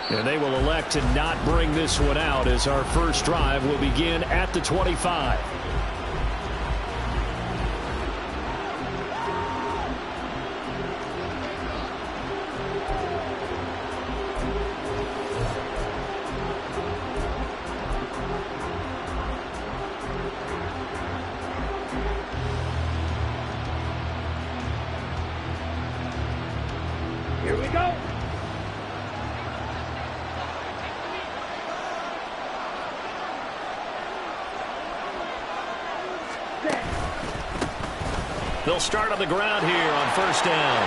And they will elect to not bring this one out as our first drive will begin at the 25. Here we go. They'll start on the ground here on first down.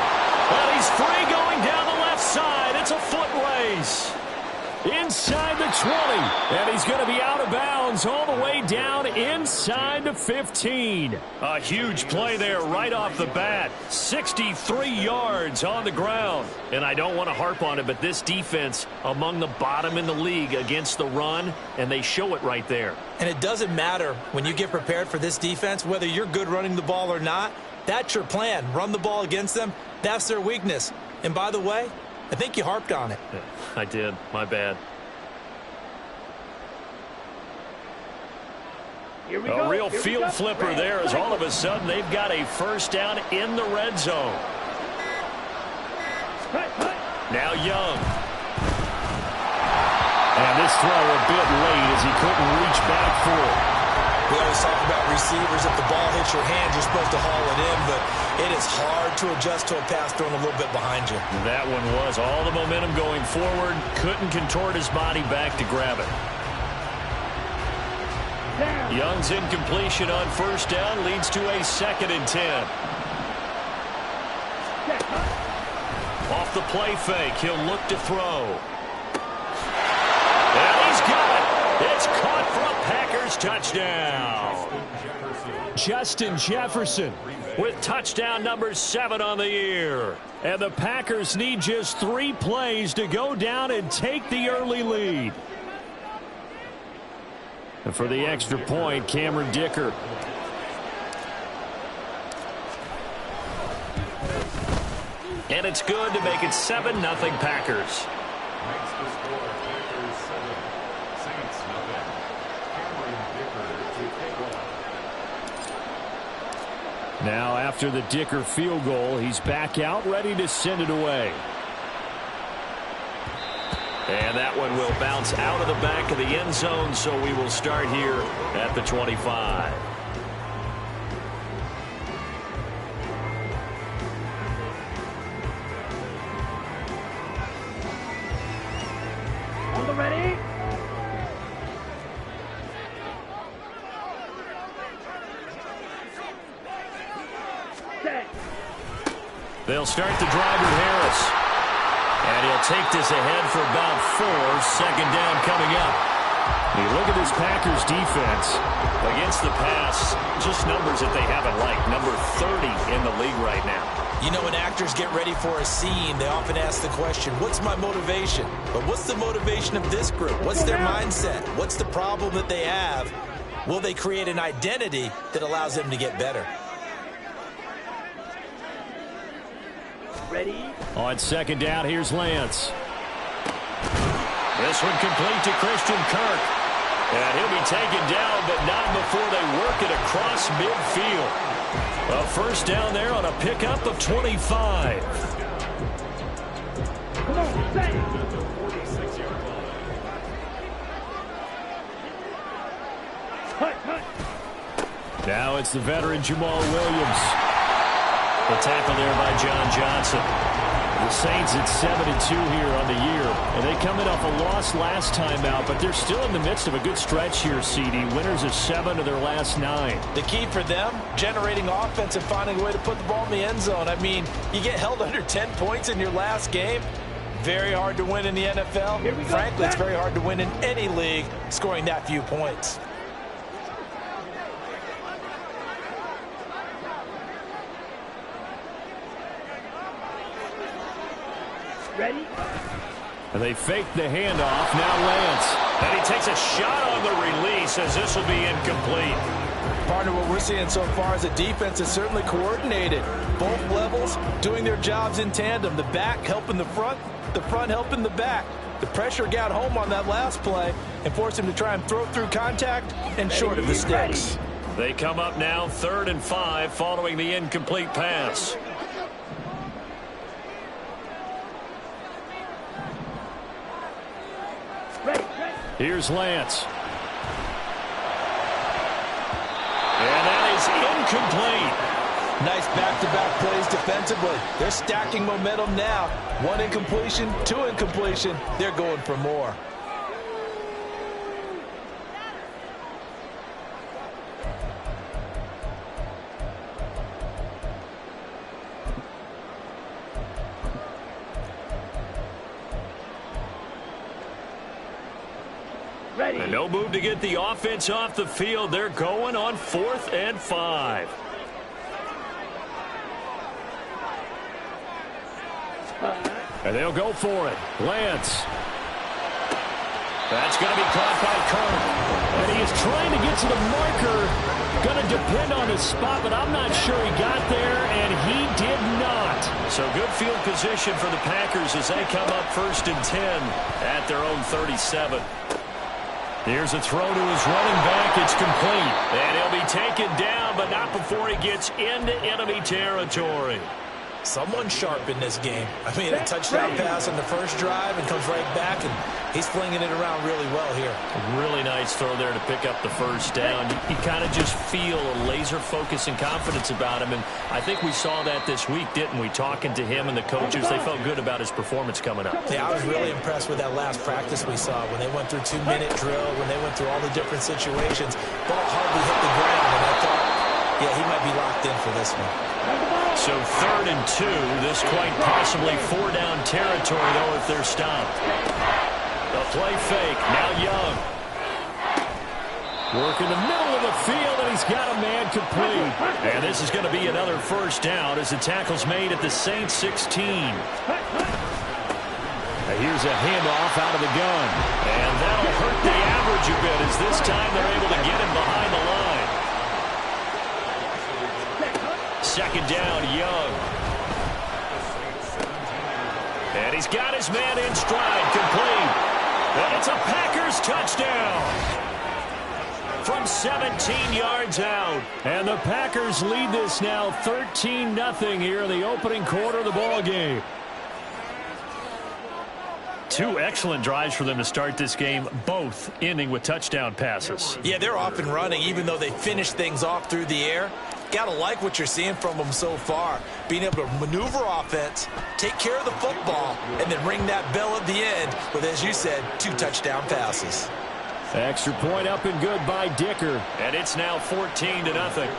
Well, he's free going down the left side. It's a foot race. Inside the 20. And he's going to be out of bounds all the way down inside the 15. A huge play there right off the bat. 63 yards on the ground. And I don't want to harp on it, but this defense among the bottom in the league against the run, and they show it right there. And it doesn't matter when you get prepared for this defense, whether you're good running the ball or not. That's your plan. Run the ball against them. That's their weakness. And by the way, I think you harped on it. Yeah, I did. My bad. Here we A go. real field flipper there as all of a sudden they've got a first down in the red zone. Now Young. And this throw a bit late as he couldn't reach back for it. We always talk about receivers. If the ball hits your hand, you're supposed to haul it in, but it is hard to adjust to a pass thrown a little bit behind you. That one was all the momentum going forward. Couldn't contort his body back to grab it. Young's incompletion on first down leads to a 2nd and 10. Off the play fake, he'll look to throw. And he's got it. It's caught for a Packers touchdown. Justin Jefferson with touchdown number 7 on the year. And the Packers need just 3 plays to go down and take the early lead. And for the extra point, Cameron Dicker. And it's good to make it 7-0 Packers. Now after the Dicker field goal, he's back out ready to send it away. And that one will bounce out of the back of the end zone, so we will start here at the 25. On the ready. Set. They'll start the drive with Harris. And he'll take this ahead for about 4. 2nd down coming up. You look at this Packers defense against the pass, just numbers that they haven't liked. Number 30 in the league right now. You know, when actors get ready for a scene, they often ask the question, what's my motivation? But what's the motivation of this group? What's their mindset? What's the problem that they have? Will they create an identity that allows them to get better? Ready. On 2nd down, here's Lance. This one complete to Christian Kirk. And he'll be taken down, but not before they work it across midfield. A first down there on a pickup of 25. Come on, set. Now it's the veteran Jamal Williams. The tackle there by John Johnson. The Saints at 7-2 here on the year. And they come in off a loss last time out, but they're still in the midst of a good stretch here, CD. Winners of 7 of their last 9. The key for them, generating offense and finding a way to put the ball in the end zone. I mean, you get held under 10 points in your last game. Very hard to win in the NFL. Frankly, it's very hard to win in any league scoring that few points. Ready. And they fake the handoff. Now Lance. And he takes a shot on the release as this will be incomplete. Partner, what we're seeing so far is a defense that's certainly coordinated. Both levels doing their jobs in tandem. The back helping the front helping the back. The pressure got home on that last play and forced him to try and throw through contact and short of the sticks. They come up now 3rd and 5 following the incomplete pass. Here's Lance. And that is incomplete. Nice back-to-back plays defensively. They're stacking momentum now. 1 incompletion, 2 incompletion. They're going for more. Ready. And no move to get the offense off the field. They're going on 4th and 5. And they'll go for it. Lance. That's going to be caught by Kirk. And he is trying to get to the marker. Going to depend on his spot, but I'm not sure he got there, and he did not. So good field position for the Packers as they come up 1st and 10 at their own 37. Here's a throw to his running back. It's complete. And he'll be taken down, but not before he gets into enemy territory. Someone sharp in this game. I mean, a touchdown pass on the first drive and comes right back, and he's flinging it around really well here. A really nice throw there to pick up the first down. You kind of just feel a laser focus and confidence about him, and I think we saw that this week, didn't we? Talking to him and the coaches, they felt good about his performance coming up. Yeah, I was really impressed with that last practice we saw when they went through 2-minute drill, when they went through all the different situations. Ball hardly hit the ground, and I thought, yeah, he might be locked in for this one. So 3rd and 2. This quite possibly 4-down territory, though, if they're stopped. The play fake. Now Young. Work in the middle of the field, and he's got a man complete. And this is going to be another first down as the tackle's made at the Saints 16. Here's a handoff out of the gun. And that'll hurt the average a bit as this time they're able to get him behind the line. 2nd down, Young. And he's got his man in stride, complete. And it's a Packers touchdown from 17 yards out. And the Packers lead this now 13-0 here in the opening quarter of the ball game. 2 excellent drives for them to start this game, both ending with touchdown passes. Yeah, they're off and running, even though they finished things off through the air. Gotta like what you're seeing from them so far. Being able to maneuver offense, take care of the football, and then ring that bell at the end with, as you said, 2 touchdown passes. Extra point up and good by Dicker. And it's now 14-0.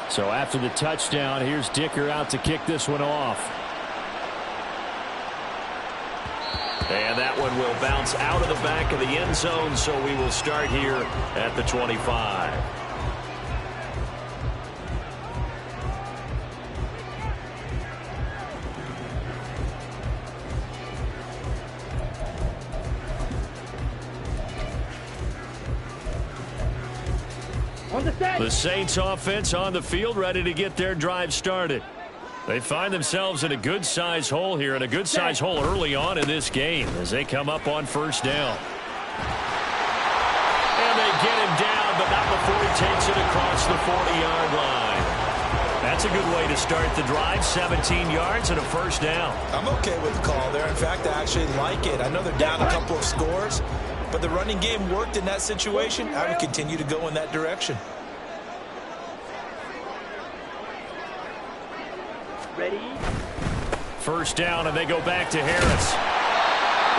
So after the touchdown, here's Dicker out to kick this one off. And that one will bounce out of the back of the end zone, so we will start here at the 25. The Saints offense on the field, ready to get their drive started. They find themselves in a good-sized hole here, and a good-sized hole early on in this game as they come up on 1st down. And they get him down, but not before he takes it across the 40-yard line. That's a good way to start the drive, 17 yards and a 1st down. I'm okay with the call there. In fact, I actually like it. I know they're down a couple of scores, but the running game worked in that situation. I would continue to go in that direction. Ready? 1st down, and they go back to Harris.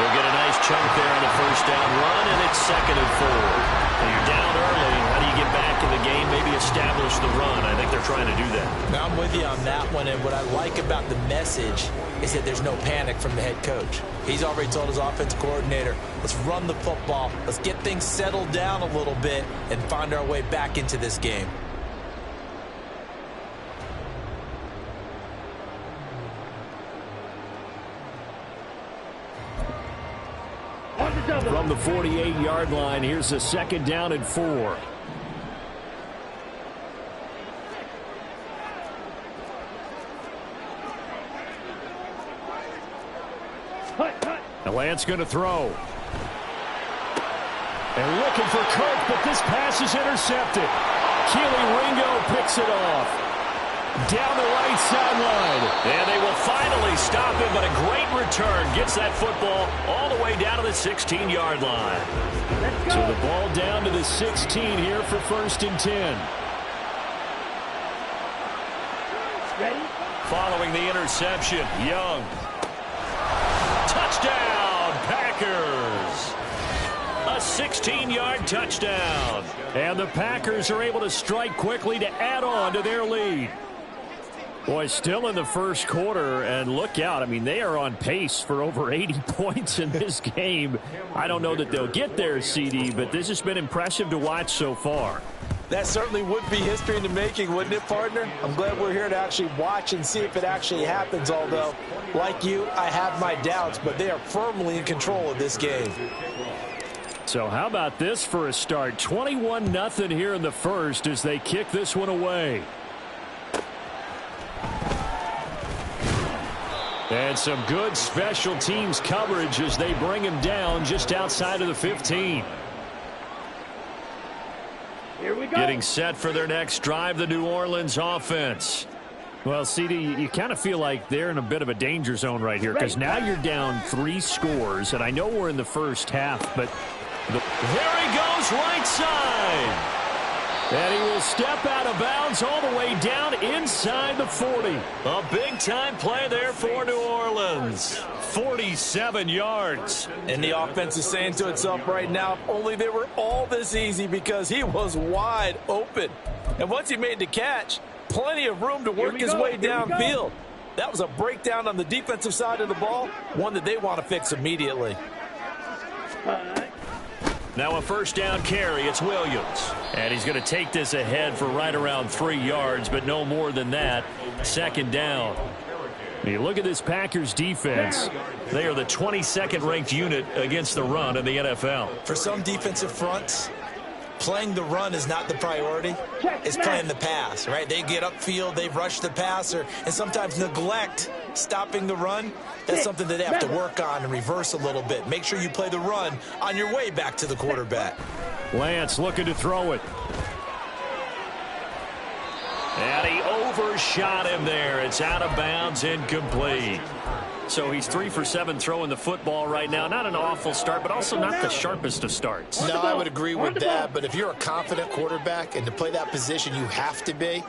They'll get a nice chunk there on the 1st down run, and it's 2nd and 4. And you're down early. How do you get back in the game? Maybe establish the run. I think they're trying to do that. Now I'm with you on that one, and what I like about the message is that there's no panic from the head coach. He's already told his offensive coordinator, let's run the football, let's get things settled down a little bit, and find our way back into this game. From the 48-yard line, here's a 2nd down and 4. Now Lance going to throw. And looking for Kirk, but this pass is intercepted. Keely Ringo picks it off. Down the right sideline. And they will finally stop him, but a great return. Gets that football all the way down to the 16-yard line. So the ball down to the 16 here for 1st and 10. Ready? Following the interception, Young. Touchdown, Packers. A 16-yard touchdown. And the Packers are able to strike quickly to add on to their lead. Boy, still in the first quarter, and look out. I mean, they are on pace for over 80 points in this game. I don't know that they'll get there, CD, but this has been impressive to watch so far. That certainly would be history in the making, wouldn't it, partner? I'm glad we're here to actually watch and see if it actually happens, although, like you, I have my doubts, but they are firmly in control of this game. So how about this for a start? 21-0 here in the first as they kick this one away. And some good special teams coverage as they bring him down just outside of the 15. Here we go. Getting set for their next drive, the New Orleans offense. Well, CD, you kind of feel like they're in a bit of a danger zone right here because now you're down 3 scores, and I know we're in the first half, but there he goes right side. And he will step out of bounds all the way down inside the 40. A big-time play there for New Orleans. 47 yards. And the offense is saying to itself right now, if only they were all this easy because he was wide open. And once he made the catch, plenty of room to work his way downfield. That was a breakdown on the defensive side of the ball, one that they want to fix immediately. Now a first down carry. It's Williams. And he's going to take this ahead for right around 3 yards, but no more than that. 2nd down. You look at this Packers defense. They are the 22nd ranked unit against the run in the NFL. For some defensive fronts, playing the run is not the priority. It's playing the pass, right? They get upfield, they rush the passer, and sometimes neglect stopping the run. That's something that they have to work on and reverse a little bit. Make sure you play the run on your way back to the quarterback. Lance looking to throw it. And he overshot him there. It's out of bounds, incomplete. So he's 3 for 7 throwing the football right now. Not an awful start, but also not the sharpest of starts. No, I would agree with that. But if you're a confident quarterback and to play that position, you have to be.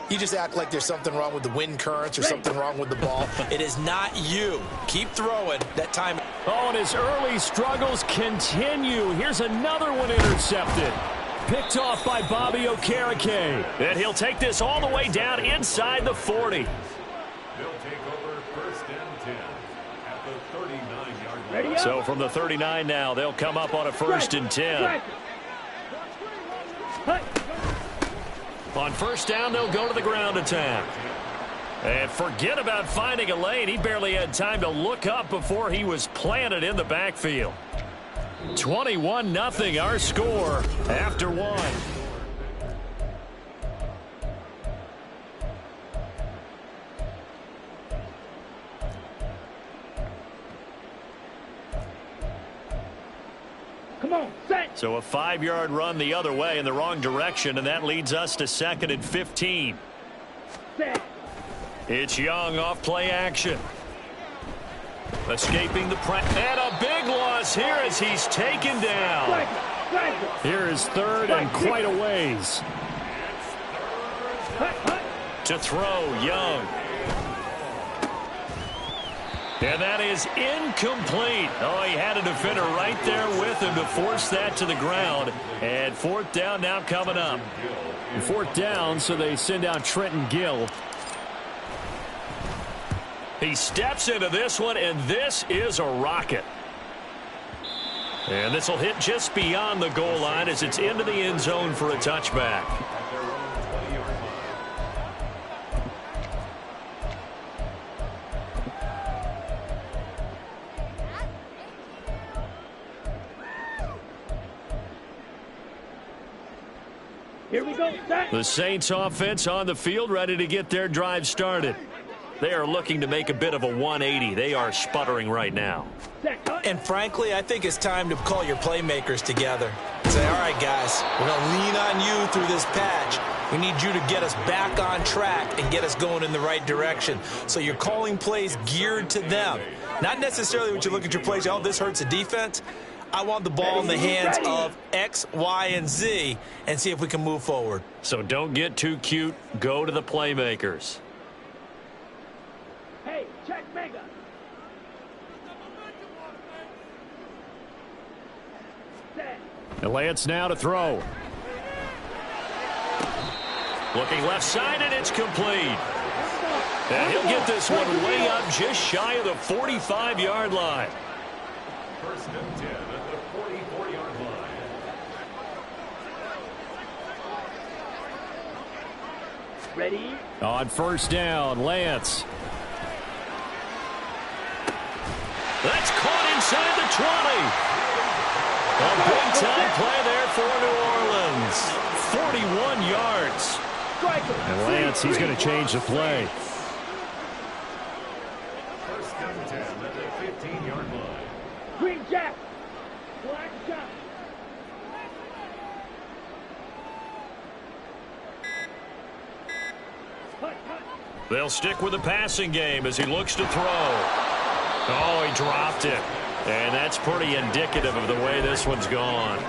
You just act like there's something wrong with the wind currents or something wrong with the ball. It is not you. Keep throwing. That time. Oh, and his early struggles continue. Here's another one intercepted. Picked off by Bobby Okereke. And he'll take this all the way down inside the 40. They'll take over 1st and 10 at the 39-yard line. So from the 39 now, they'll come up on a 1st and 10. On 1st down, they'll go to the ground attack. And forget about finding a lane. He barely had time to look up before he was planted in the backfield. 21-0 our score after 1. Come on, set. So a 5-yard run the other way in the wrong direction, and that leads us to 2nd and 15. Set. It's Young off play action. Escaping the press. And a big loss here as he's taken down. Here is 3rd and quite a ways. To throw, Young. And that is incomplete. Oh, he had a defender right there with him to force that to the ground. And 4th down now coming up. 4th down, so they send out Trenton Gill. He steps into this one, and this is a rocket. And this will hit just beyond the goal line as it's into the end zone for a touchback. Here we go, set. The Saints offense on the field ready to get their drive started. They are looking to make a bit of a 180. They are sputtering right now. And frankly, I think it's time to call your playmakers together. Say, all right, guys, we're going to lean on you through this patch. We need you to get us back on track and get us going in the right direction. So you're calling plays geared to them. Not necessarily what you look at your plays, oh, this hurts the defense. I want the ball in the hands of X, Y, and Z and see if we can move forward. So don't get too cute. Go to the playmakers. Hey, check mega. And Lance now to throw. Looking left side, and it's complete. And he'll get this one way up just shy of the 45-yard line. First and 10 at the 44-yard line. Ready? On first down, Lance. That's caught inside the 20. A big-time play there for New Orleans. 41 yards. And Lance, he's going to change the play. First and 10 at the 15-yard line. Green Jack. Black Jack. They'll stick with the passing game as he looks to throw. Oh, he dropped it. And that's pretty indicative of the way this one's gone.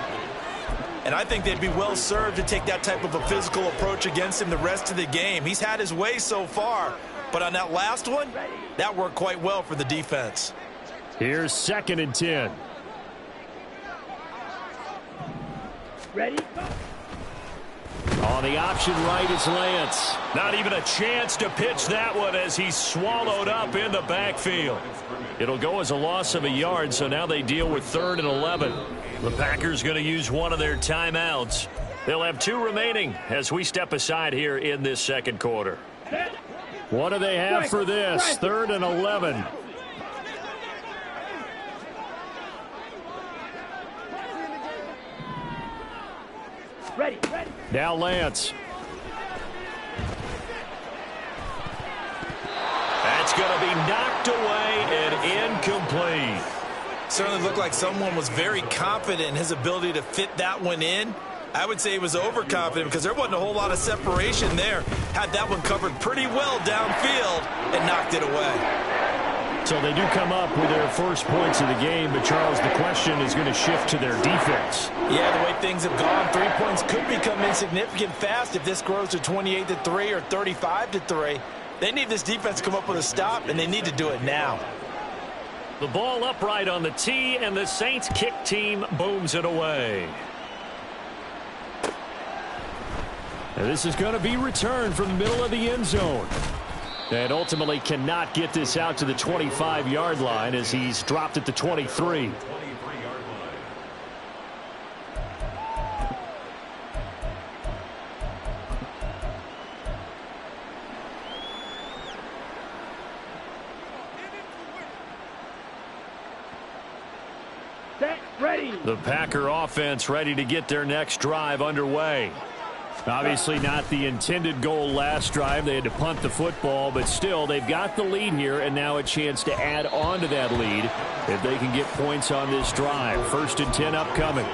And I think they'd be well served to take that type of a physical approach against him the rest of the game. He's had his way so far, but on that last one, that worked quite well for the defense. Here's second and 10. Ready? On the option right is Lance. Not even a chance to pitch that one as he's swallowed up in the backfield. It'll go as a loss of a yard, so now they deal with 3rd and 11. The Packers going to use one of their timeouts. They'll have 2 remaining as we step aside here in this second quarter. What do they have for this? 3rd and 11. Ready. Now Lance. That's going to be knocked away and incomplete. Certainly looked like someone was very confident in his ability to fit that one in. I would say he was overconfident because there wasn't a whole lot of separation there. Had that one covered pretty well downfield and knocked it away. So they do come up with their first points of the game, but Charles, the question is going to shift to their defense. Yeah, the way things have gone, 3 points could become insignificant fast if this grows to 28-3 or 35-3. They need this defense to come up with a stop, and they need to do it now. The ball upright on the tee, and the Saints kick team booms it away. And this is going to be returned from the middle of the end zone. And ultimately cannot get this out to the 25-yard line as he's dropped at the 23. 23-yard line. Set. Ready. The Packer offense ready to get their next drive underway. Obviously not the intended goal last drive. They had to punt the football, but still they've got the lead here, and now a chance to add on to that lead if they can get points on this drive. 1st and 10 upcoming.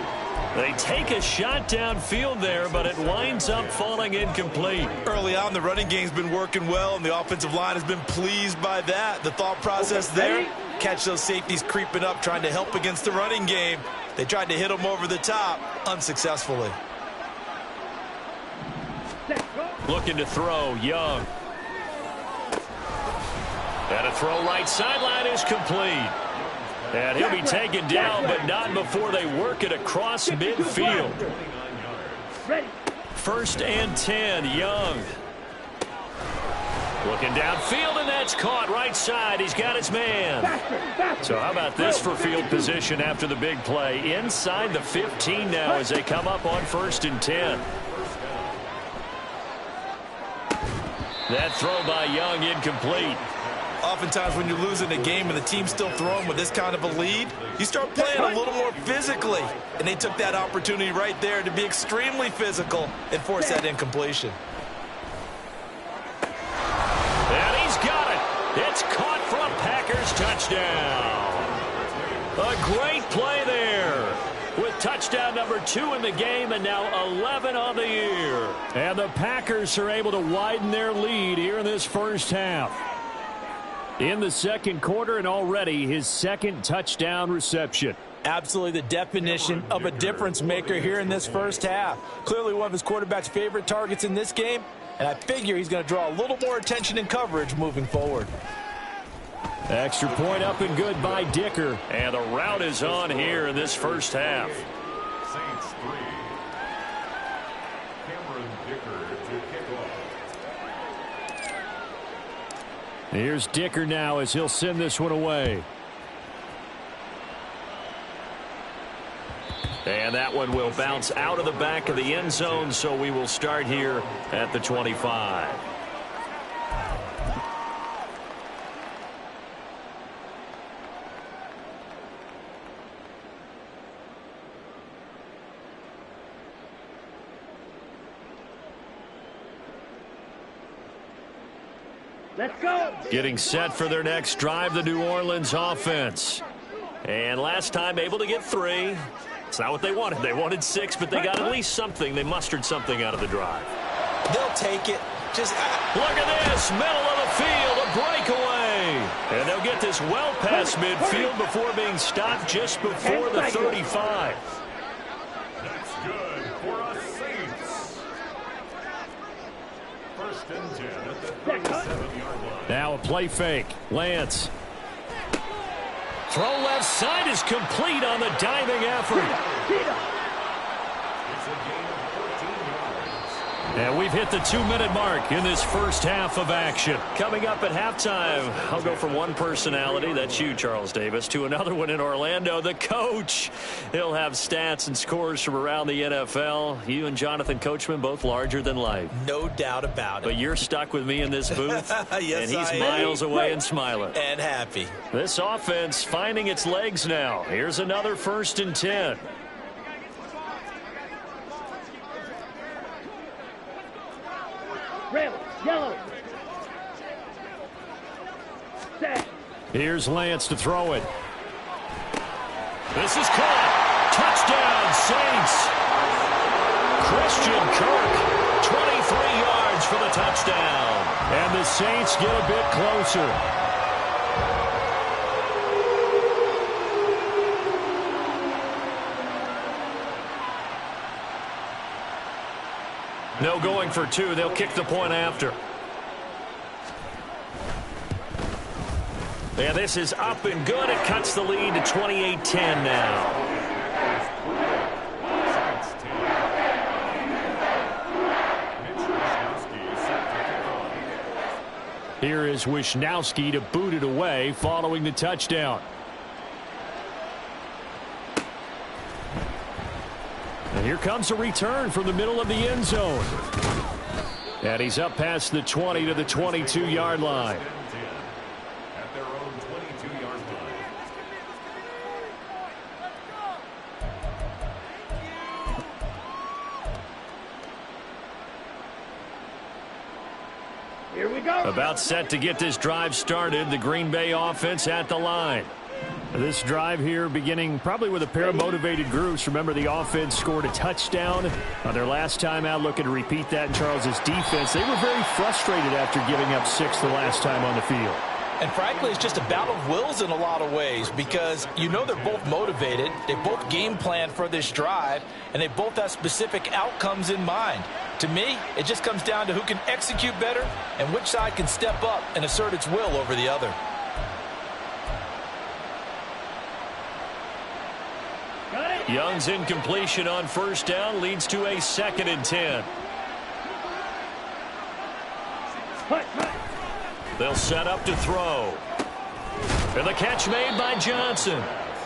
They take a shot downfield there, but it winds up falling incomplete. Early on, the running game's been working well, and the offensive line has been pleased by that. The thought process there, catch those safeties creeping up, trying to help against the running game. They tried to hit them over the top, unsuccessfully. Looking to throw, Young. And a throw right sideline is complete. And he'll be taken down, but not before they work it across midfield. 1st and 10, Young. Looking downfield, and that's caught right side. He's got his man. So how about this for field position after the big play? Inside the 15 now as they come up on 1st and 10. That throw by Young incomplete. Oftentimes when you're losing a game and the team's still throwing with this kind of a lead, you start playing a little more physically. And they took that opportunity right there to be extremely physical and force that incompletion. And he's got it. touchdown. A great play there. With touchdown number 2 in the game and now 11 on the year. And the Packers are able to widen their lead here in this first half. In the second quarter and already his second touchdown reception. Absolutely the definition of a difference maker here in this first half. Clearly one of his quarterback's favorite targets in this game, and I figure he's going to draw a little more attention and coverage moving forward. Extra point up and good by Dicker. And the route is on here in this first half. Saints 3. Cameron Dicker to kick off. Here's Dicker now as he'll send this one away. And that one will bounce out of the back of the end zone, so we will start here at the 25. Let's go. Getting set for their next drive, the New Orleans offense. And last time able to get 3. It's not what they wanted. They wanted 6, but they got at least something. They mustered something out of the drive. They'll take it. Look at this. Middle of the field, a breakaway. And they'll get this well past midfield before being stopped just before the 35. That's good for us Saints. First and 10 at the 37-yard line. Now a play fake. Lance. Throw left side is complete on the diving effort. It's a gain of 14 yards. And we've hit the 2-minute mark in this first half of action. Coming up at halftime, I'll go from one personality, that's you, Charles Davis, to another one in Orlando, the coach. He'll have stats and scores from around the NFL. You and Jonathan Coachman, both larger than life. No doubt about it. But you're stuck with me in this booth, yes, and he's miles away and smiling. And happy. This offense finding its legs now. Here's another 1st and 10. Red, yellow. Set. Here's Lance to throw it. This is caught. Touchdown, Saints. Christian Kirk, 23 yards for the touchdown. And the Saints get a bit closer. No going for 2. They'll kick the point after. And this is up and good. It cuts the lead to 28-10 now. Saints 10. Mitch Wishnowsky set to kick off. Here is Wishnowsky to boot it away following the touchdown. And here comes a return from the middle of the end zone. And he's up past the 20 to the 22-yard line. At their own 22-yard line. Here we go. About set to get this drive started. The Green Bay offense at the line. This drive here beginning probably with a pair of motivated groups. Remember, the offense scored a touchdown on their last time out, looking to repeat that in Charles's defense. They were very frustrated after giving up 6 the last time on the field. And frankly, it's just a battle of wills in a lot of ways because you know they're both motivated. They both game plan for this drive, and they both have specific outcomes in mind. To me, it just comes down to who can execute better and which side can step up and assert its will over the other. Young's incompletion on first down leads to a 2nd and 10. They'll set up to throw. And the catch made by Johnson.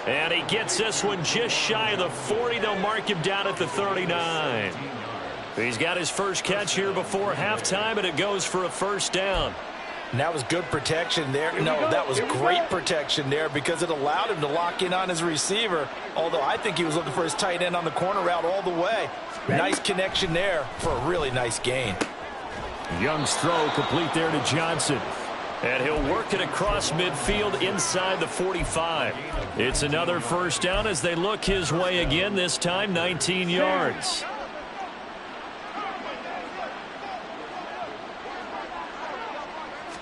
And he gets this one just shy of the 40. They'll mark him down at the 39. He's got his first catch here before halftime, and it goes for a first down. And that was good protection there. No, that was great protection there because it allowed him to lock in on his receiver, although I think he was looking for his tight end on the corner route all the way. Nice connection there for a really nice gain. Young's throw complete there to Johnson. And he'll work it across midfield inside the 45. It's another first down as they look his way again, this time 19 yards.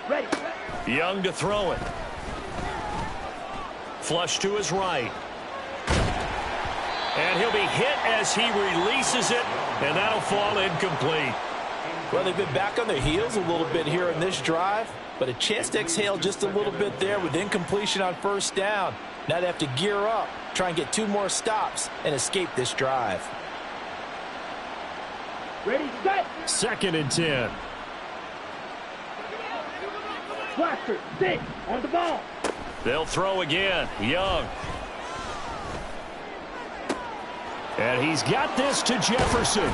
Ready. Young to throw it. Flush to his right. And he'll be hit as he releases it, and that'll fall incomplete. Well, they've been back on their heels a little bit here in this drive, but a chance to exhale just a little bit there with incompletion on first down. Now they have to gear up, try and get 2 more stops, and escape this drive. Ready, set. 2nd and 10. Blaster, sit, on the ball. They'll throw again. Young. And he's got this to Jefferson.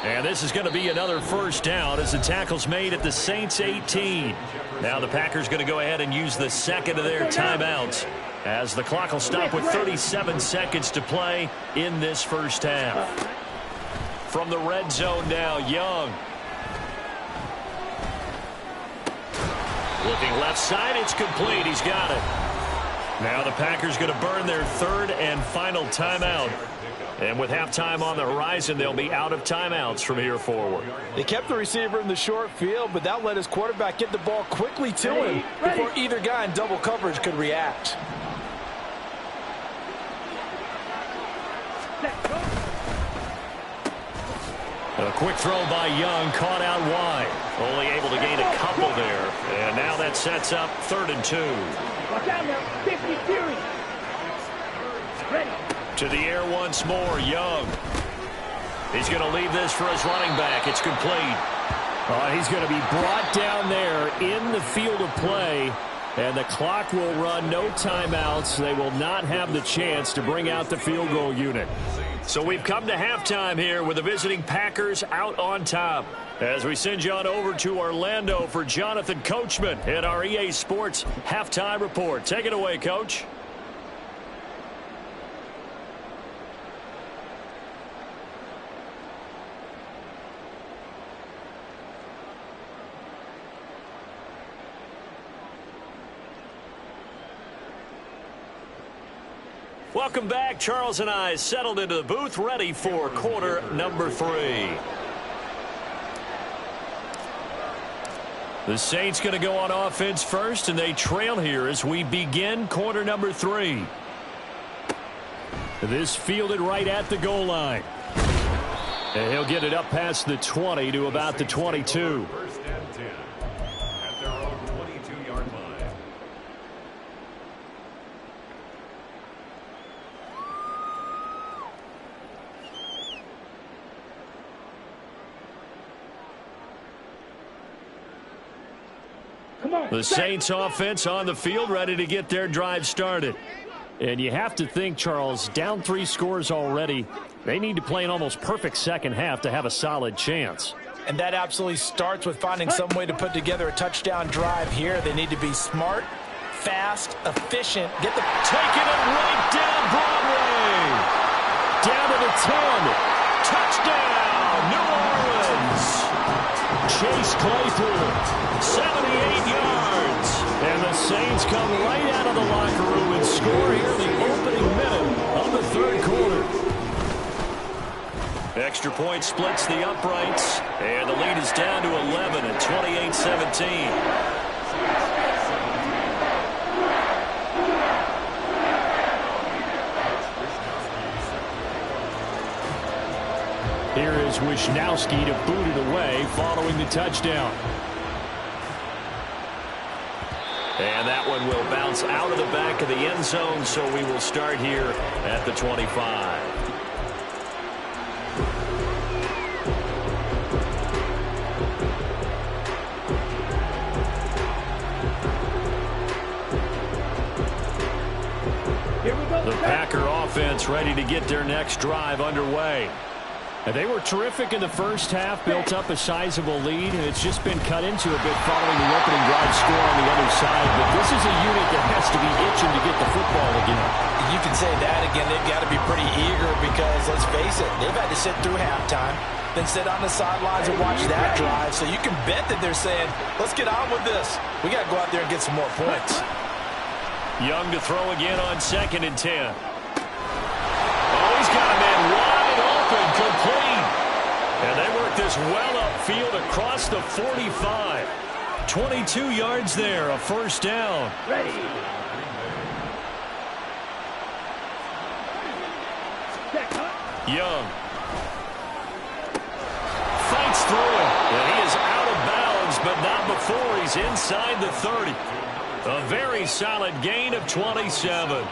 And this is going to be another first down as the tackle's made at the Saints 18. Now the Packers going to go ahead and use the second of their timeouts as the clock will stop with 37 seconds to play in this first half. From the red zone now, Young. Looking left side, it's complete. He's got it. Now the Packers going to burn their 3rd and final timeout. And with halftime on the horizon, they'll be out of timeouts from here forward. They kept the receiver in the short field, but that let his quarterback get the ball quickly to him before either guy in double coverage could react. A quick throw by Young, caught out wide. Only able to gain a couple there. And now that sets up 3rd and 2. Watch out now, 50 series. Ready. To the air once more, Young. He's going to leave this for his running back. It's complete. He's going to be brought down there in the field of play. And the clock will run, no timeouts. They will not have the chance to bring out the field goal unit. So we've come to halftime here with the visiting Packers out on top. As we send you on over to Orlando for Jonathan Coachman at our EA Sports Halftime Report. Take it away, Coach. Welcome back. Charles and I settled into the booth, ready for quarter number 3. The Saints going to go on offense first, and they trail here as we begin quarter number 3. This fielded right at the goal line. And he'll get it up past the 20 to about the 22. First and 10 at their own 22-yard line. The Saints offense on the field, ready to get their drive started. And you have to think, Charles, down 3 scores already. They need to play an almost perfect second half to have a solid chance. And that absolutely starts with finding some way to put together a touchdown drive here. They need to be smart, fast, efficient. Taking it right down Broadway. Down to the 10. Touchdown, New Orleans. Chase Claypool, 78 yards. And the Saints come right out of the locker room and score here in the opening minute of the 3rd quarter. Extra point splits the uprights, and the lead is down to 11 at 28-17. Here is Wisnowski to boot it away following the touchdown. And that one will bounce out of the back of the end zone, so we will start here at the 25. The Packer offense ready to get their next drive underway. And they were terrific in the first half, built up a sizable lead, and it's just been cut into a bit following the opening drive score on the other side. But this is a unit that has to be itching to get the football again. You can say that again. They've got to be pretty eager because, let's face it, they've had to sit through halftime, than sit on the sidelines and watch that drive. So you can bet that they're saying, let's get on with this. We got to go out there and get some more points. Young to throw again on 2nd and 10. Oh, he's got a man wide open, complete. And they work this well upfield across the 45. 22 yards there, a first down. Ready. Young fights through it, and he is out of bounds, but not before he's inside the 30. A very solid gain of 27.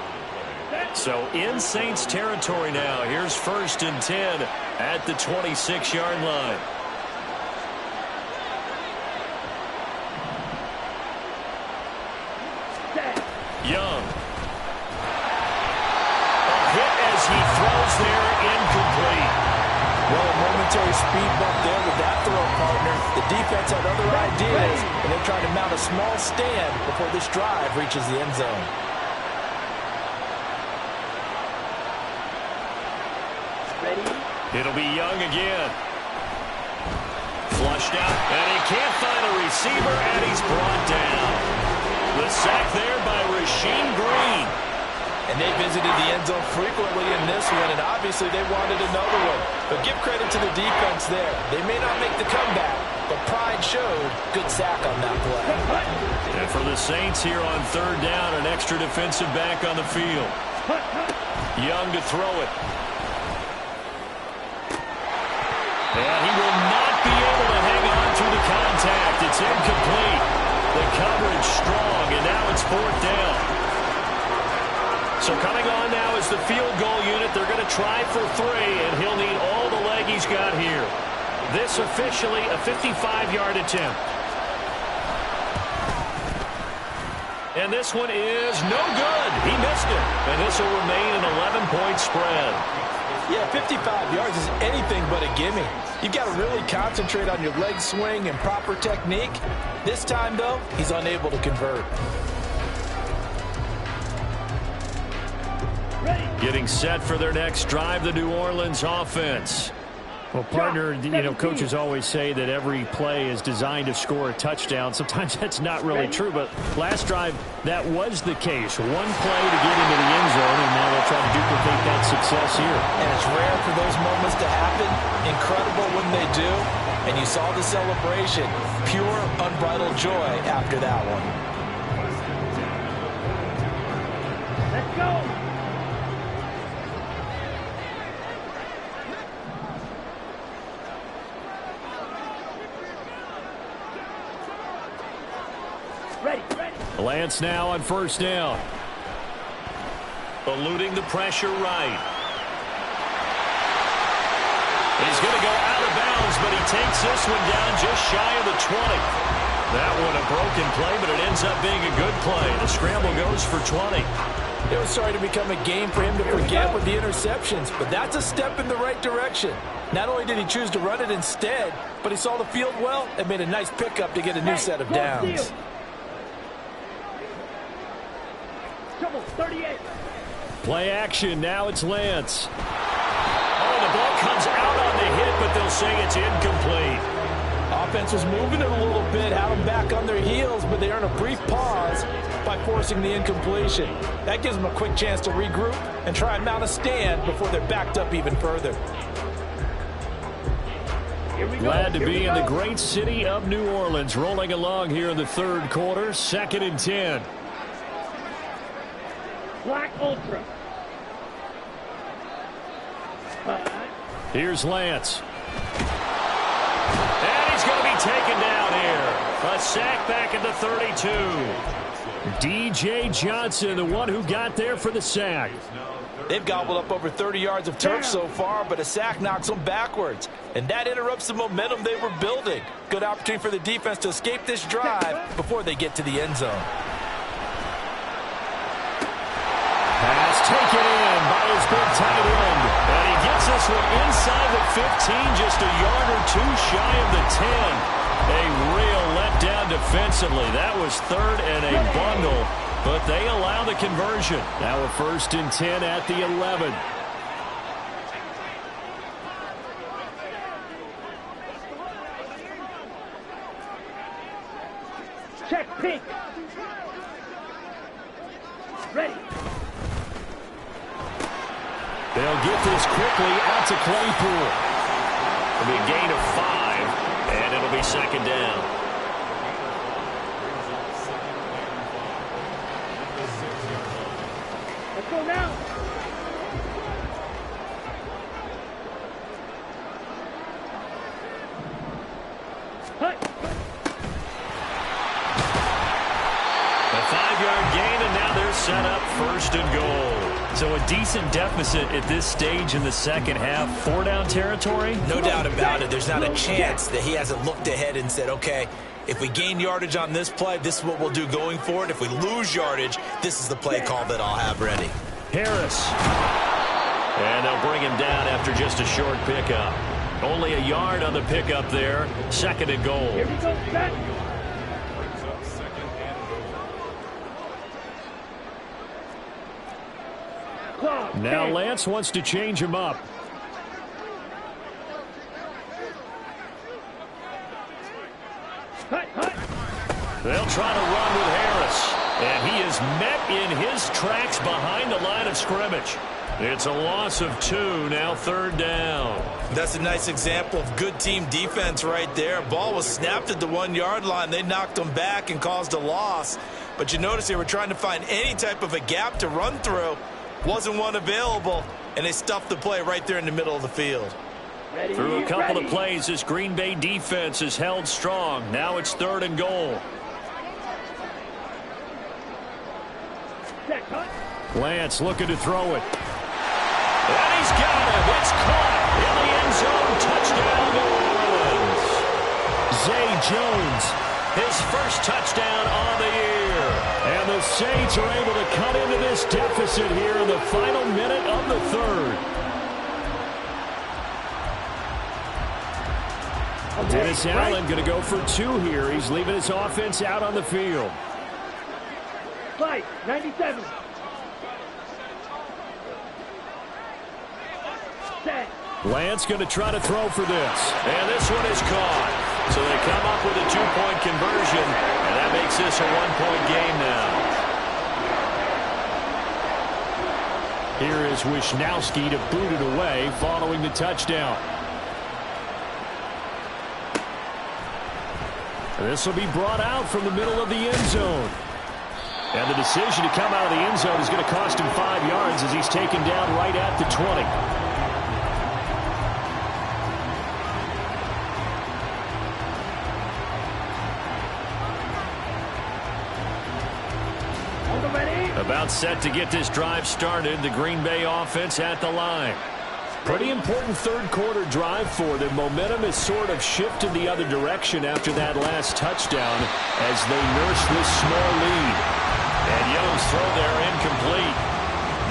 So in Saints territory now. Here's 1st and 10 at the 26-yard line. Young. A hit as he throws there, incomplete. Well, a momentary speed bump there with that throw, partner. The defense had other ideas, and they're trying to mount a small stand before this drive reaches the end zone. Ready. It'll be Young again. Flushed out, and he can't find a receiver, and he's brought down. The sack there by Rasheem Green. And they visited the end zone frequently in this one, and obviously they wanted another one. But give credit to the defense there. They may not make the comeback, but pride showed. Good sack on that play. And for the Saints here on 3rd down, an extra defensive back on the field. Young to throw it. And he will not be able to hang on through the contact. It's incomplete. The coverage strong, and now it's 4th down. So coming on now is the field goal unit. They're going to try for 3, and he'll need all the leg he's got here. This officially a 55-yard attempt. And this one is no good. He missed it. And this will remain an 11-point spread. Yeah, 55 yards is anything but a gimme. You've got to really concentrate on your leg swing and proper technique. This time, though, he's unable to convert. Getting set for their next drive, the New Orleans offense. Well, partner, you know, coaches always say that every play is designed to score a touchdown. Sometimes that's not really true, but last drive, that was the case. One play to get into the end zone, and now they'll try to duplicate that success here. And it's rare for those moments to happen. Incredible when they do. And you saw the celebration. Pure, unbridled joy after that one. Let's go. Ready. Lance now on 1st down. Eluding the pressure right. He's going to go out of bounds, but he takes this one down just shy of the 20. That one a broken play, but it ends up being a good play. The scramble goes for 20. It was starting to become a game for him to forget with the interceptions, but that's a step in the right direction. Not only did he choose to run it instead, but he saw the field well and made a nice pickup to get a new set of downs. 38. Play action. Now it's Lance. Oh, the ball comes out on the hit, but they'll say it's incomplete. Offense was moving it a little bit, had them back on their heels, but they earn a brief pause by forcing the incompletion. That gives them a quick chance to regroup and try and mount a stand before they're backed up even further. Glad to be in the great city of New Orleans, rolling along here in the 3rd quarter, 2nd and 10. Black Ultra. Here's Lance. And he's going to be taken down here. A sack back at the 32. DJ Johnson, the one who got there for the sack. They've gobbled up over 30 yards of turf so far, but a sack knocks them backwards. And that interrupts the momentum they were building. Good opportunity for the defense to escape this drive before they get to the end zone. Pass taken in by his big tight end. And he gets this one inside the 15, just a yard or two shy of the 10. A real letdown defensively. That was 3rd and a bundle, but they allow the conversion. Now a 1st and 10 at the 11. Pink. Ready. They'll get this quickly out to Claypool. It'll be a gain of 5, and it'll be second down. Let's go now. Hut. A 5-yard gain, and now they're set up first and goal. So a decent deficit at this stage in the second half. 4-down territory? No doubt about it. There's not a chance that he hasn't looked ahead and said, okay, if we gain yardage on this play, this is what we'll do going forward. If we lose yardage, this is the play call that I'll have ready. Harris. And they'll bring him down after just a short pickup. Only a yard on the pickup there. Second and goal. Here we go, set. Brings up second and goal. Claw. Now Bang. Lance wants to change him up. Hut, hut. They'll try to run with Harris. And he is met in his tracks behind the line of scrimmage. It's a loss of 2, now third down. That's a nice example of good team defense right there. Ball was snapped at the 1-yard line. They knocked them back and caused a loss. But you notice they were trying to find any type of a gap to run through. Wasn't one available, and they stuffed the play right there in the middle of the field. Ready, Through a couple ready. of plays, this Green Bay defense is held strong. Now it's third and goal. Set, hut. Lance looking to throw it. And he's got him. It's caught in the end zone. Touchdown, New Orleans. Zay Jones. His first touchdown on the year. And the Saints are able to cut into this deficit here in the final minute of the third. Dennis Allen going to go for 2 here. He's leaving his offense out on the field. Flight, 97. Set. Lance going to try to throw for this. And this one is caught. So they come up with a 2-point conversion, and that makes this a 1-point game now. Here is Wisnowski to boot it away following the touchdown. This will be brought out from the middle of the end zone. And the decision to come out of the end zone is going to cost him 5 yards as he's taken down right at the 20. About set to get this drive started. The Green Bay offense at the line. Pretty important third quarter drive for them. Momentum has sort of shifted the other direction after that last touchdown as they nurse this small lead. And Young's throw there incomplete.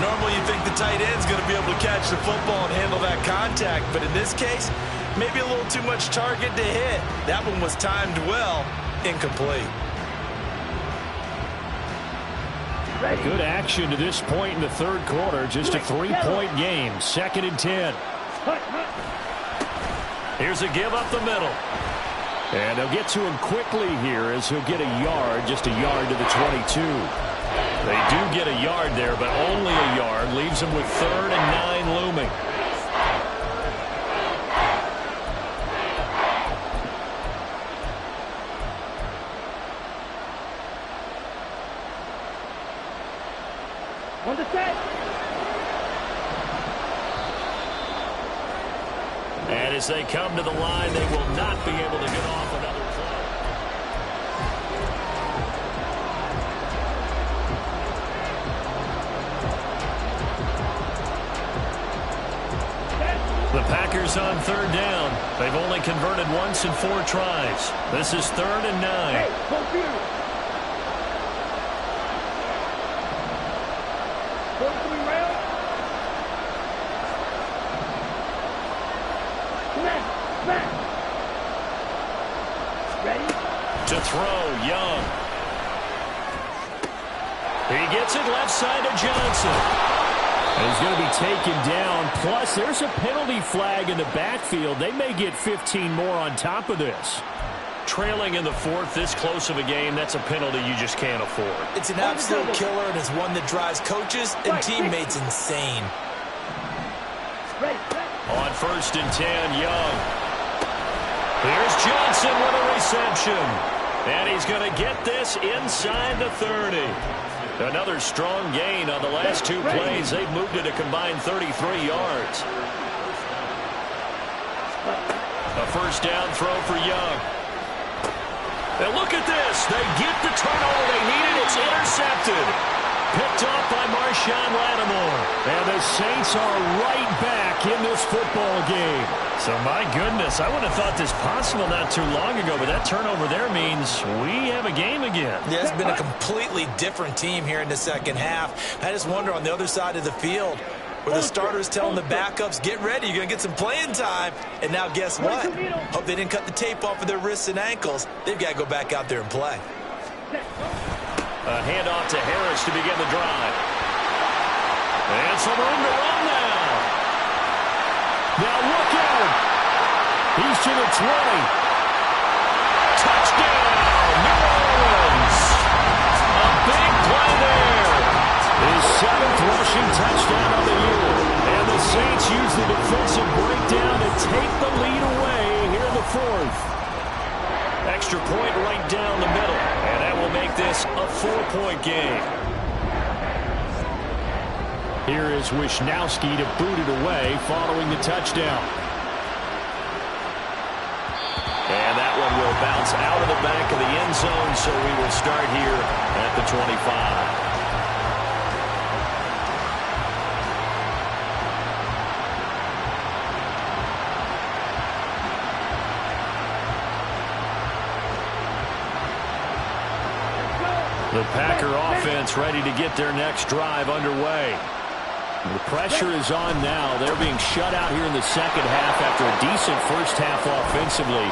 Normally you think the tight end's going to be able to catch the football and handle that contact, but in this case, maybe a little too much target to hit. That one was timed well, incomplete. Good action to this point in the third quarter. Just a 3-point game. Second and 10. Here's a give up the middle. And they'll get to him quickly here as he'll get a yard, just a yard to the 22. They do get a yard there, but only a yard. Leaves them with 3rd and 9 looming. On the set. And as they come to the line, they will not be able to get off another play. The Packers on 3rd down. They've only converted once in 4 tries. This is 3rd and 9. Hey, computer. 4-3 rail. Smack. Ready? To throw, Young. He gets it left side to Johnson. And he's going to be taken down. Plus, there's a penalty flag in the backfield. They may get 15 more on top of this. trailing in the fourth, this close of a game, that's a penalty you just can't afford. It's an absolute killer, and it's one that drives coaches and teammates insane. On 1st and 10, Young. Here's Johnson with a reception. And he's going to get this inside the 30. Another strong gain on the last two plays. They've moved it a combined 33 yards. A first down throw for Young. And look at this. They get the turnover they needed. It's intercepted. Picked off by Marshawn Lattimore. And the Saints are right back in this football game. So, my goodness, I would have thought this possible not too long ago, but that turnover there means we have a game again. Yeah, it's been a completely different team here in the second half. I just wonder on the other side of the field, where the starters telling the backups, get ready, you're going to get some playing time. And now guess what? Hope they didn't cut the tape off of their wrists and ankles. They've got to go back out there and play. A handoff to Harris to begin the drive. And some room to run now. Now look out. He's to the 20. Touchdown, New Orleans. A big play there. His 7th rushing touchdown of the year. And the Saints use the defensive breakdown to take the lead away here in the 4th. Extra point right down the middle. And that will make this a 4-point game. Here is Wisnowski to boot it away following the touchdown. And that one will bounce out of the back of the end zone, so we will start here at the 25. The Packer offense ready to get their next drive underway. The pressure is on now. They're being shut out here in the second half after a decent first half offensively.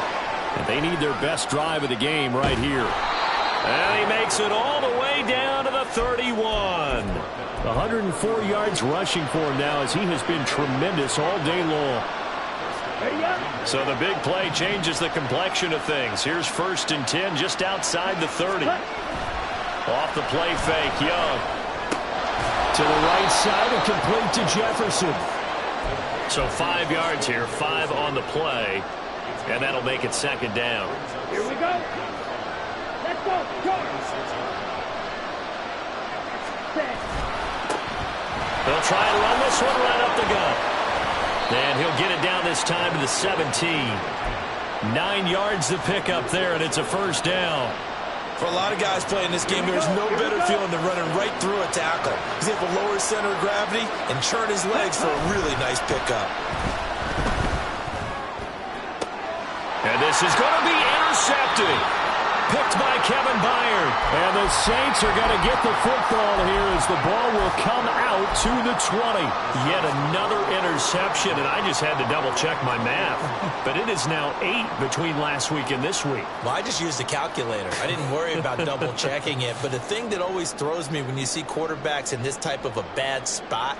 And they need their best drive of the game right here. And he makes it all the way down to the 31. 104 yards rushing for him now as he has been tremendous all day long. So the big play changes the complexion of things. Here's 1st and 10 just outside the 30. Off the play fake, Young. To the right side and complete to Jefferson. So 5 yards here, 5 on the play, and that'll make it 2nd down. Here we go. Let's go. They'll try to run this one right up the gut. And he'll get it down this time to the 17. 9 yards to pick up there, and it's a first down. For a lot of guys playing this game, there's no better feeling than running right through a tackle. He's able to lower his center of gravity and churn his legs for a really nice pickup. And this is going to be intercepted. Picked by Kevin Byard. And the Saints are going to get the football here as the ball will come out to the 20. Yet another interception, and I just had to double-check my math. But it is now 8 between last week and this week. Well, I just used a calculator. I didn't worry about double-checking it. But the thing that always throws me when you see quarterbacks in this type of a bad spot,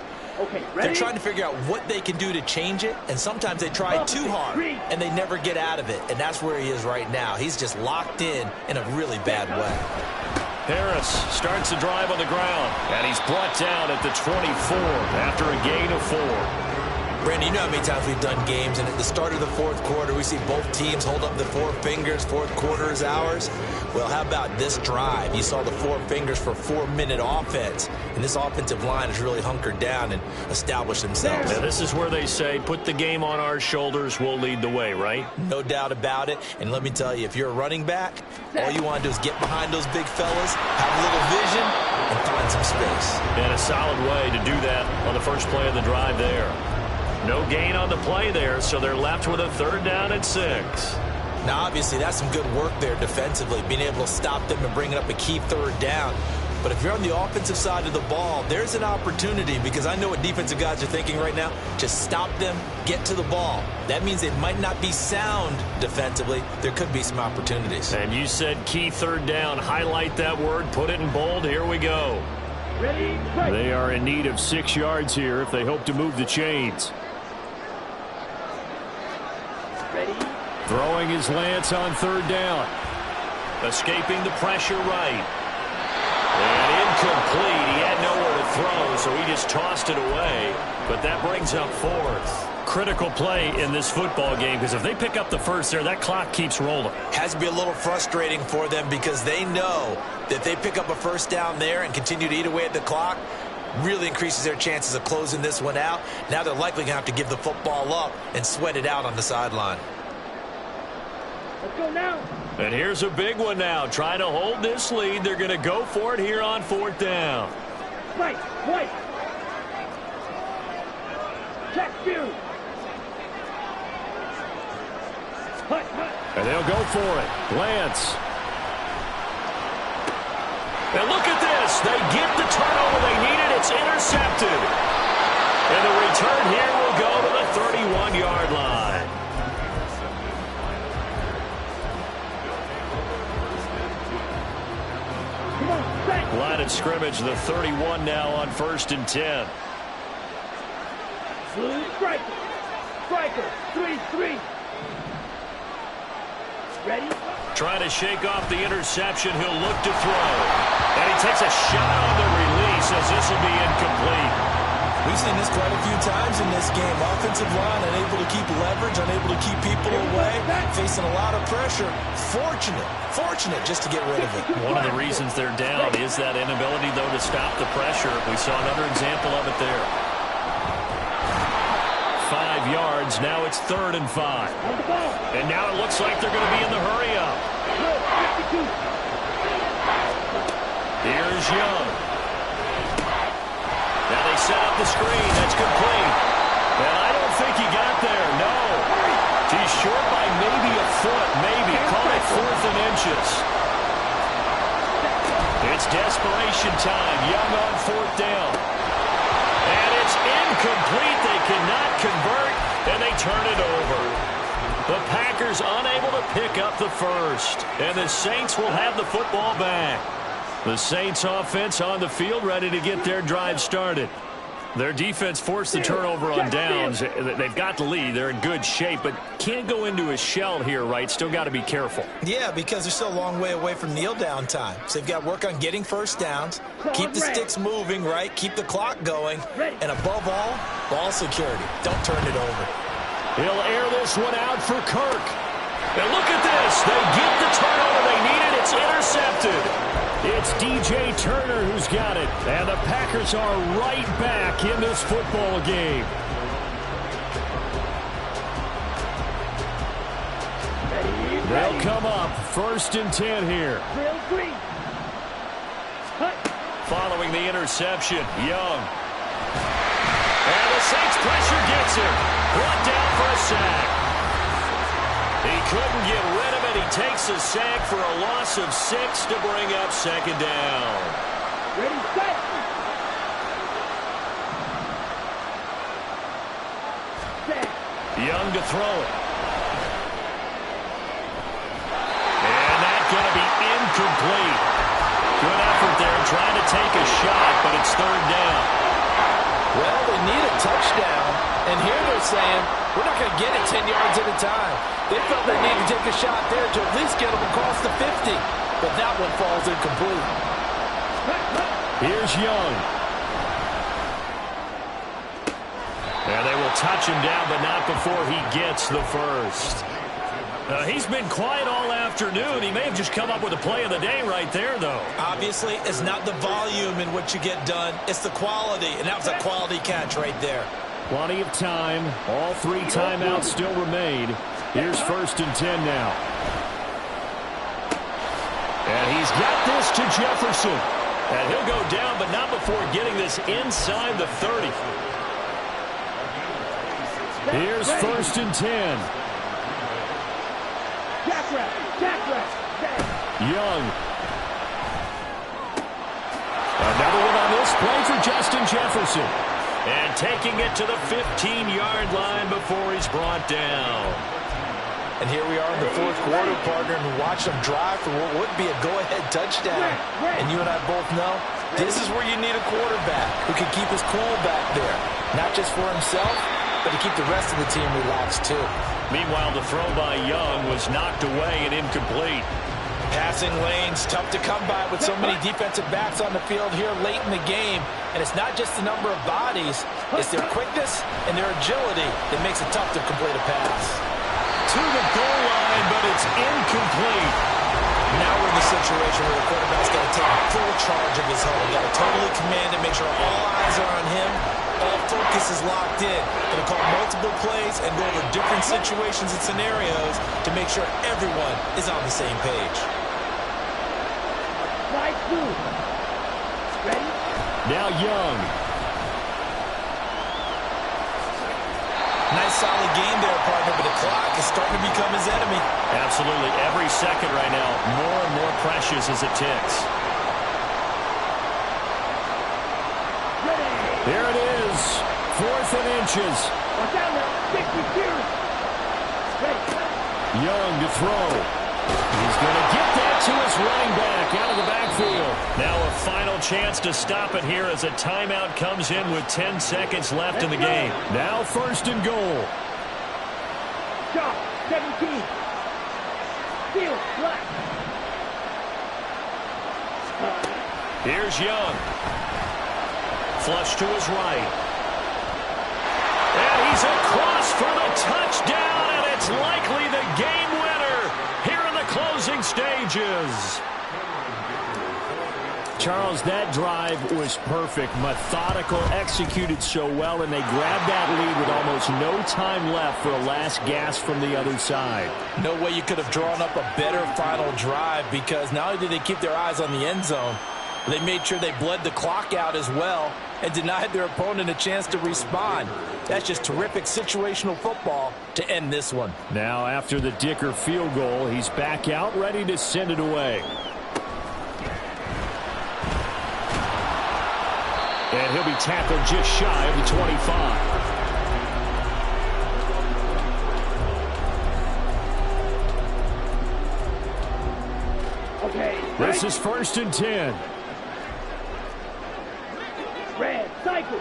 they're trying to figure out what they can do to change it, and sometimes they try too hard, and they never get out of it, and that's where he is right now. He's just locked in a really bad way. Harris starts the drive on the ground, and he's brought down at the 24 after a gain of 4. Brandon, you know how many times we've done games, and at the start of the 4th quarter, we see both teams hold up the 4 fingers, 4th quarter is ours. Well, how about this drive? You saw the 4 fingers for 4-minute offense, and this offensive line has really hunkered down and established themselves. Now, this is where they say, put the game on our shoulders, we'll lead the way, right? No doubt about it, and let me tell you, if you're a running back, all you want to do is get behind those big fellas, have a little vision, and find some space. And a solid way to do that on the first play of the drive there. No gain on the play there, so they're left with a 3rd down and 6. Now, obviously, that's some good work there defensively, being able to stop them and bringing up a key 3rd down. But if you're on the offensive side of the ball, there's an opportunity, because I know what defensive guys are thinking right now. Just stop them, get to the ball. That means they might not be sound defensively. There could be some opportunities. And you said key 3rd down. Highlight that word, put it in bold. Here we go. They are in need of 6 yards here if they hope to move the chains. Throwing his Lance on third down. Escaping the pressure right. And incomplete. He had nowhere to throw, so he just tossed it away. But that brings up fourth. Critical play in this football game, because if they pick up the first there, that clock keeps rolling. Has to be a little frustrating for them because they know that they pick up a first down there and continue to eat away at the clock, really increases their chances of closing this one out. Now they're likely going to have to give the football up and sweat it out on the sideline. Let's go now. And here's a big one now. Trying to hold this lead. They're going to go for it here on fourth down. Right, right. Check Fury. Hut, hut. And they'll go for it. Lance. And look at this. They get the turnover they needed. It's intercepted. And the return here will go to the 31-yard line. Come on, set. Line of scrimmage, the 31 now on 1st and 10. Blue striker. Striker. 3-3. Ready? Trying to shake off the interception. He'll look to throw. And he takes a shot on the release as this will be incomplete. We've seen this quite a few times in this game. Offensive line unable to keep leverage, unable to keep people away, facing a lot of pressure. Fortunate just to get rid of it. One of the reasons they're down is that inability, though, to stop the pressure. We saw another example of it there. 5 yards. Now it's 3rd and 5. And now it looks like they're going to be in the hurry up. Here's Young. Now they set up the screen. That's complete. And I don't think he got there. No. He's short by maybe a foot. Maybe. Call it 4th and inches. It's desperation time. Young on 4th down. And it's incomplete. They cannot convert, and they turn it over. The Packers unable to pick up the first, and the Saints will have the football back. The Saints offense on the field ready to get their drive started. Their defense forced the turnover on downs. They've got the lead. They're in good shape, but can't go into a shell here, right? Still got to be careful. Yeah, because they're still a long way away from kneel down time. So they've got to work on getting first downs, keep the sticks moving, right? Keep the clock going, and above all, ball security. Don't turn it over. He'll air this one out for Kirk. And look at this. They get the turnover they needed. It's intercepted. It's DJ Turner who's got it. And the Packers are right back in this football game. They'll come up 1st and 10 here. Following the interception, Young. And the Saints pressure gets him. Brought down for a sack. He couldn't get rid of it. He takes a sack for a loss of 6 to bring up 2nd down. Ready, set. Set. Young to throw it. And that's going to be incomplete. Good effort there trying to take a shot, but it's 3rd down. Well, they need a touchdown, and here they're saying, we're not going to get it 10 yards at a time. They felt they needed to take a shot there to at least get them across the 50, but that one falls incomplete. Here's Young. And they will touch him down, but not before he gets the first. He's been quiet all afternoon. He may have just come up with a play of the day right there, though. Obviously, it's not the volume in which you get done. It's the quality, and that was a quality catch right there. Plenty of time. All 3 timeouts still remain. Here's 1st and 10 now. And he's got this to Jefferson. And he'll go down, but not before getting this inside the 30. Here's 1st and 10. Jackrabbit. Young. Another one on this play for Justin Jefferson. And taking it to the 15-yard line before he's brought down. And here we are in the 4th quarter, partner, and watch them drive for what would be a go-ahead touchdown. And you and I both know this is where you need a quarterback who can keep his cool back there. Not just for himself, but to keep the rest of the team relaxed too. Meanwhile, the throw by Young was knocked away and incomplete. Passing lanes, tough to come by with so many defensive backs on the field here late in the game. And it's not just the number of bodies, it's their quickness and their agility that makes it tough to complete a pass. To the goal line, but it's incomplete. Now we're in the situation where the quarterback's got to take full charge of his home. Got to totally command it, make sure all eyes are on him. All focus is locked in. Going to call multiple plays and go over different situations and scenarios to make sure everyone is on the same page. Slide through. Ready? Now Young. Nice solid game there, partner, but the clock is starting to become his enemy. Absolutely. Every second right now, more and more precious as it ticks. Here it is. 4th and inches. Watch out now. 50 series. Ready. Young to throw. He's going to get that to his running back out of the backfield. Now a final chance to stop it here as a timeout comes in with 10 seconds left in the game. Now 1st and goal. Shot. 17. Field. Black. Here's Young. Flush to his right. And he's across for the touchdown, and it's likely the game winner here in the closing stages. Charles, that drive was perfect, methodical, executed so well, and they grabbed that lead with almost no time left for a last gasp from the other side. No way you could have drawn up a better final drive, because not only did they keep their eyes on the end zone, they made sure they bled the clock out as well and denied their opponent a chance to respond. That's just terrific situational football to end this one. Now after the Dicker field goal, he's back out ready to send it away. And he'll be tackled just shy of the 25. Okay. This is 1st and 10. Red. Cycle.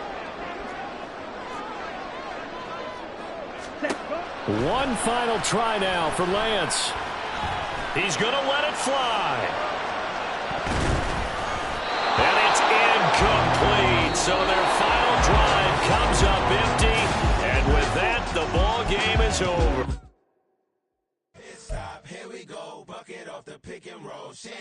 Set. Go. One final try now for Lance. He's going to let it fly. And it's incomplete. So their final drive comes up empty. And with that, the ball game is over. Stop, here we go, bucket off the pick and roll. Sham,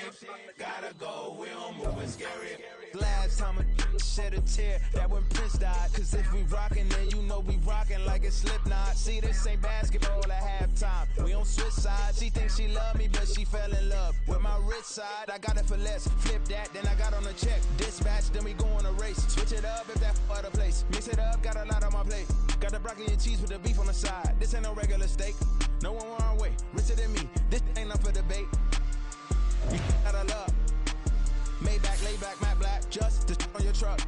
gotta go, we don't move it scary. Last time a shed a tear, that when Prince died. Cause if we rockin', then you know we rockin' like a Slipknot. See, this ain't basketball at halftime. We on switch sides. She thinks she love me, but she fell in love with my rich side. I got it for less. Flip that, then I got on a check. Dispatch, then we go on a race. Switch it up if that other place. Mix it up, got a lot on my plate. Got the broccoli and cheese with the beef on the side. This ain't no regular steak. No one wrong way. Richer than me. This ain't up for debate. You got a love. Maybach, lay back, matte black. Just the on your truck.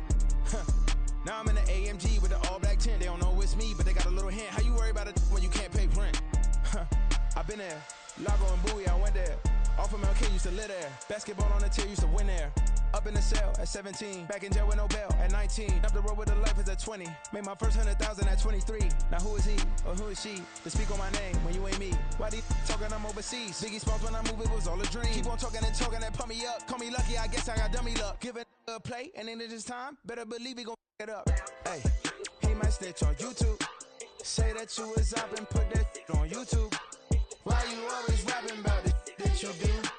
Now I'm in the AMG with the all black tint. They don't know it's me, but they got a little hint. How you worry about it when you can't pay rent? I've been there. Lago and Bowie, I went there. Off of MLK, used to live there. Basketball on the tier, used to win there. Up in the cell at 17. Back in jail with no bail at 19. Up the road with the life is at 20. Made my first 100,000 at 23. Now who is he or who is she to speak on my name when you ain't me? Why they talking I'm overseas? Biggie Smalls when I move, it was all a dream. Keep on talking and pump me up. Call me lucky, I guess I got dummy luck. Give it a play and then it is time. Better believe he gon' it up. Hey, he might snitch on YouTube. Say that you was up and put that on YouTube. Why you always rapping about it that you do?